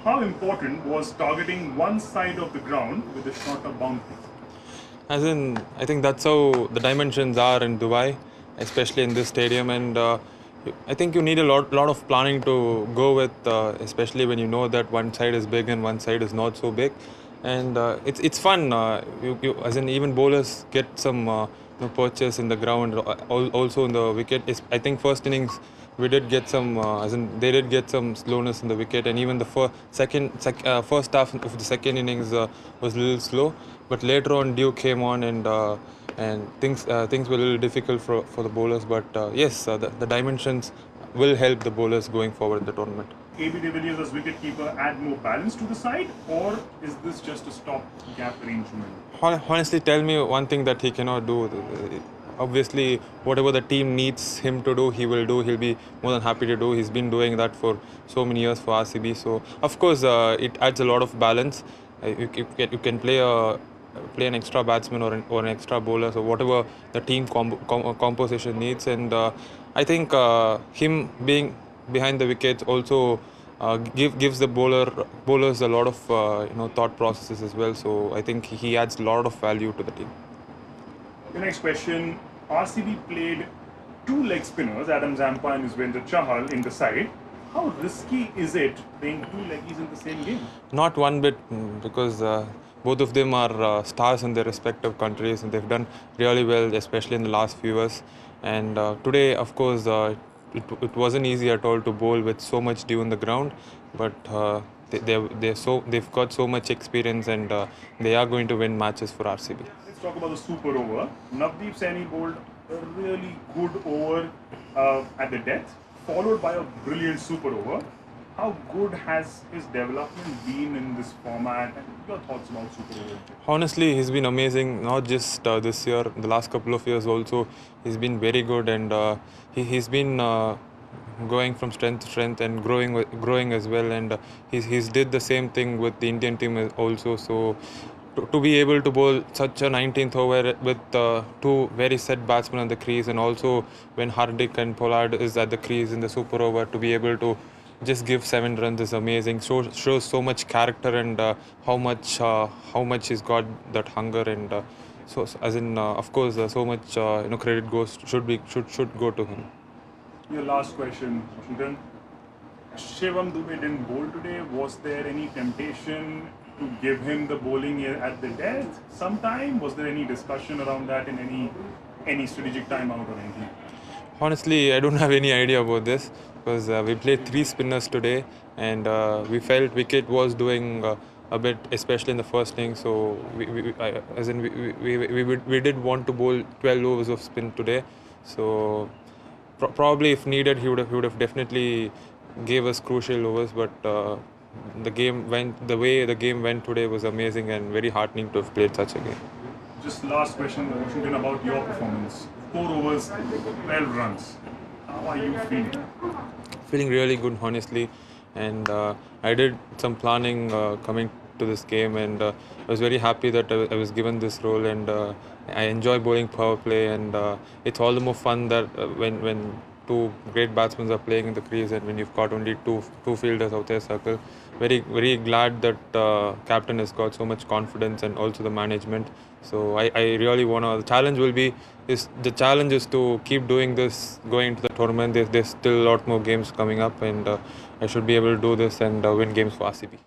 How important was targeting one side of the ground with a shorter boundary? As in, I think that's how the dimensions are in Dubai, especially in this stadium. And I think you need a lot of planning to go with, especially when you know that one side is big and one side is not so big. And it's fun. As in, even bowlers get some purchase in the ground, also in the wicket. I think first innings we did get some, as in they did get some slowness in the wicket, and even the first half of the second innings was a little slow. But later on, Duke came on, and things were a little difficult for the bowlers. But yes, the dimensions will help the bowlers going forward in the tournament. AB de Villiers as wicketkeeper add more balance to the side, or is this just a stop-gap arrangement? Honestly, tell me one thing that he cannot do. Obviously, whatever the team needs him to do, he will do. He'll be more than happy to do. He's been doing that for so many years for RCB. So, of course, it adds a lot of balance. You can play an extra batsman or an extra bowler, so whatever the team composition needs. And I think him being behind the wickets also gives the bowlers a lot of thought processes as well. So I think he adds a lot of value to the team. The next question: RCB played two leg spinners, Adam Zampa and Yuzvendra Chahal, in the side. How risky is it playing two leggies in the same game? Not one bit, because both of them are stars in their respective countries, and they've done really well, especially in the last few years. And today, of course, it wasn't easy at all to bowl with so much dew on the ground, but they've got so much experience, and they are going to win matches for RCB. Let's talk about the super over. Navdeep Saini bowled a really good over at the death, followed by a brilliant super over. How good has his development been in this format, and your thoughts about super over? Honestly, he's been amazing. Not just this year, the last couple of years also, he's been very good, and he's been going from strength to strength and growing as well. And he's did the same thing with the Indian team also. So to be able to bowl such a 19th over with two very set batsmen on the crease, and also when Hardik and Pollard is at the crease in the super over, to be able to just give 7 runs is amazing. Shows so much character, and how much he's got that hunger, and so as in of course so much credit should go to him. Your last question, Washington. Shivam Dube didn't bowl today. Was there any temptation to give him the bowling at the death sometime? Was there any discussion around that in any strategic timeout or anything? Honestly, I don't have any idea about this, because we played 3 spinners today, and we felt wicket was doing a bit, especially in the first inning. So we did want to bowl 12 overs of spin today. So probably if needed, he would have definitely gave us crucial overs. But the way the game went today was amazing, and very heartening to have played such a game. Just last question, Washington, about your performance. 4 overs, 12 runs. How are you feeling? Feeling really good, honestly, and I did some planning coming to this game, and I was very happy that I was given this role, and I enjoy bowling power play, and it's all the more fun that when two great batsmen are playing in the crease, and when you've got only two fielders out there circle. Very glad that captain has got so much confidence, and also the management. So I really wanna. The challenge is to keep doing this going into the tournament. There's still a lot more games coming up, and I should be able to do this and win games for RCB.